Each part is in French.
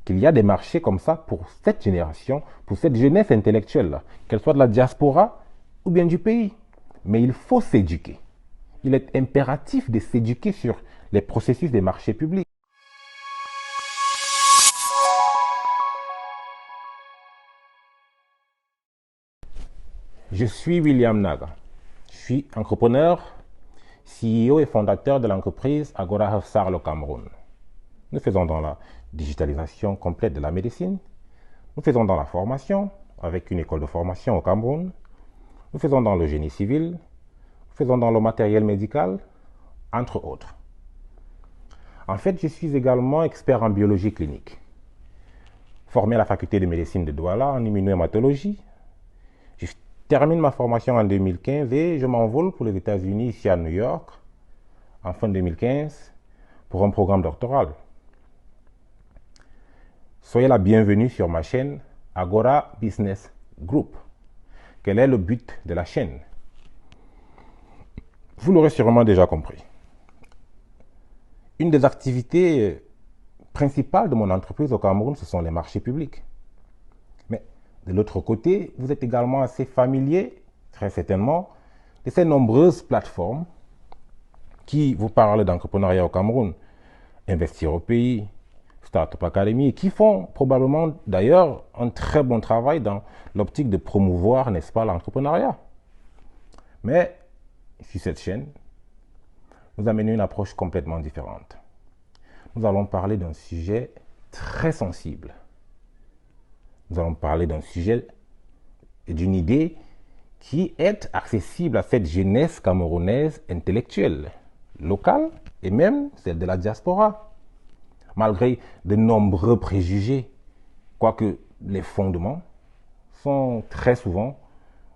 qu'il y a des marchés comme ça pour cette génération, pour cette jeunesse intellectuelle-là, qu'elle soit de la diaspora ou bien du pays. Mais il faut s'éduquer. Il est impératif de s'éduquer sur les processus des marchés publics. Je suis William Naga. Je suis entrepreneur, CEO et fondateur de l'entreprise Agora Hafsar au Cameroun. Nous faisons dans la digitalisation complète de la médecine. Nous faisons dans la formation, avec une école de formation au Cameroun. Nous faisons dans le génie civil. Nous faisons dans le matériel médical, entre autres. En fait, je suis également expert en biologie clinique. Formé à la faculté de médecine de Douala en immunohématologie. Je termine ma formation en 2015 et je m'envole pour les États-Unis, ici à New York, en fin 2015, pour un programme doctoral. Soyez la bienvenue sur ma chaîne Agora Business Group. Quel est le but de la chaîne? Vous l'aurez sûrement déjà compris. Une des activités principales de mon entreprise au Cameroun, ce sont les marchés publics. Mais de l'autre côté, vous êtes également assez familier, très certainement, de ces nombreuses plateformes qui vous parlent d'entrepreneuriat au Cameroun. Investir au pays, Startup Academy, qui font probablement d'ailleurs un très bon travail dans l'optique de promouvoir, n'est-ce pas, l'entrepreneuriat. Mais sur cette chaîne, nous amenons une approche complètement différente. Nous allons parler d'un sujet très sensible. Nous allons parler d'un sujet et d'une idée qui est accessible à cette jeunesse camerounaise intellectuelle, locale et même celle de la diaspora. Malgré de nombreux préjugés, quoique les fondements sont très souvent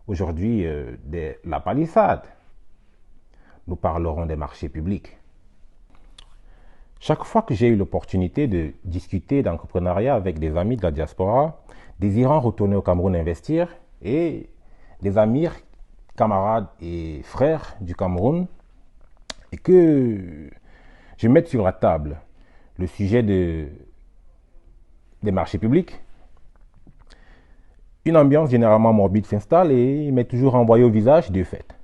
aujourd'hui la palissade. Nous parlerons des marchés publics. Chaque fois que j'ai eu l'opportunité de discuter d'entrepreneuriat avec des amis de la diaspora, désirant retourner au Cameroun investir, et des amis, camarades et frères du Cameroun, et que je mette sur la table le sujet des marchés publics, une ambiance généralement morbide s'installe et il m'est toujours envoyé au visage deux faits.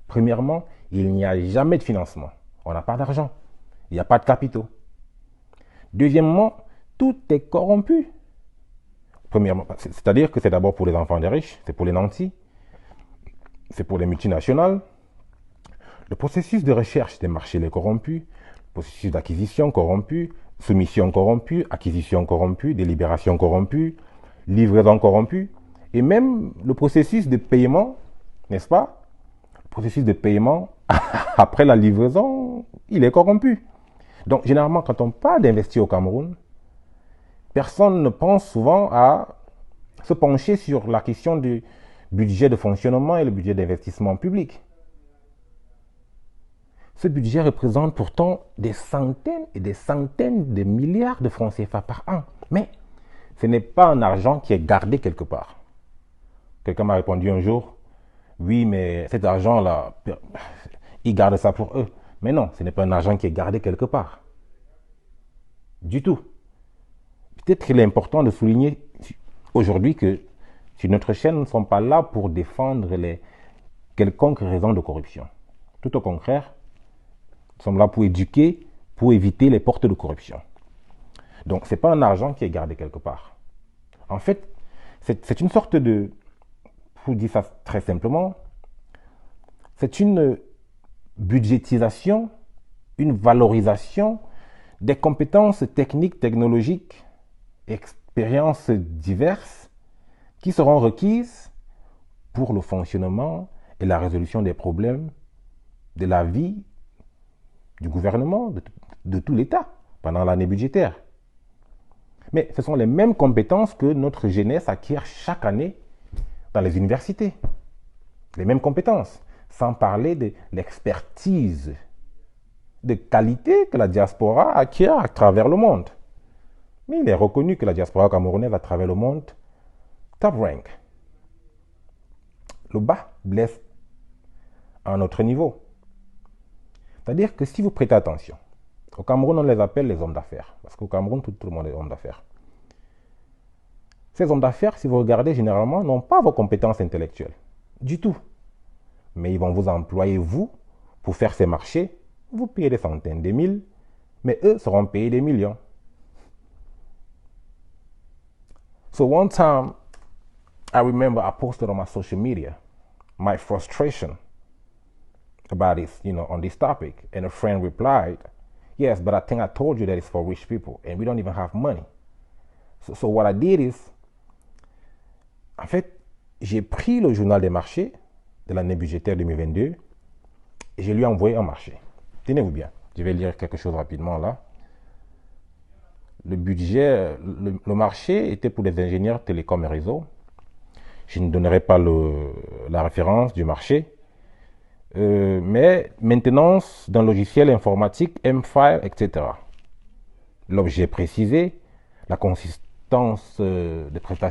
Premièrement, il n'y a jamais de financement. On n'a pas d'argent. Il n'y a pas de capitaux. Deuxièmement, tout est corrompu. Premièrement, c'est-à-dire que c'est d'abord pour les enfants des riches, c'est pour les nantis, c'est pour les multinationales. Le processus de recherche des marchés est corrompu, le processus d'acquisition corrompu, soumission corrompue, acquisition corrompue, délibération corrompue, livraison corrompue, et même le processus de paiement, n'est-ce pas? Le processus de paiement après la livraison, il est corrompu. Donc, généralement, quand on parle d'investir au Cameroun, personne ne pense souvent à se pencher sur la question du budget de fonctionnement et le budget d'investissement public. Ce budget représente pourtant des centaines et des centaines de milliards de francs CFA par an. Mais ce n'est pas un argent qui est gardé quelque part. Quelqu'un m'a répondu un jour, oui, mais cet argent-là, ils gardent ça pour eux. Mais non, ce n'est pas un argent qui est gardé quelque part. Du tout. Peut-être qu'il est important de souligner aujourd'hui que sur notre chaîne, nous ne sommes pas là pour défendre les quelconques raisons de corruption. Tout au contraire, nous sommes là pour éduquer, pour éviter les portes de corruption. Donc, ce n'est pas un argent qui est gardé quelque part. En fait, c'est une sorte de, pour dire ça très simplement, c'est une budgétisation, une valorisation des compétences techniques, technologiques, expériences diverses qui seront requises pour le fonctionnement et la résolution des problèmes de la vie du gouvernement, de tout l'État pendant l'année budgétaire. Mais ce sont les mêmes compétences que notre jeunesse acquiert chaque année dans les universités. Les mêmes compétences, sans parler de l'expertise de qualité que la diaspora acquiert à travers le monde. Mais il est reconnu que la diaspora camerounaise à travers le monde top rank. Le bas blesse à un autre niveau. C'est-à-dire que si vous prêtez attention, au Cameroun on les appelle les hommes d'affaires, parce qu'au Cameroun tout le monde est homme d'affaires. Ces hommes d'affaires, si vous regardez généralement, n'ont pas vos compétences intellectuelles. Du tout. Mais ils vont vous employer, vous, pour faire ces marchés. Vous payez des centaines de mille, mais eux seront payés des millions. So one time, I remember I posted on my social media my frustration about this, on this topic. And a friend replied, yes, but I think I told you that it's for rich people and we don't even have money. So what I did is, en fait, j'ai pris le journal des marchés de l'année budgétaire 2022 et je lui ai envoyé un marché. Tenez-vous bien, je vais lire quelque chose rapidement là. Le budget, le marché était pour les ingénieurs télécom et réseau. Je ne donnerai pas la référence du marché. Mais maintenance d'un logiciel informatique, M-File, etc. L'objet précisé, la consistance des prestations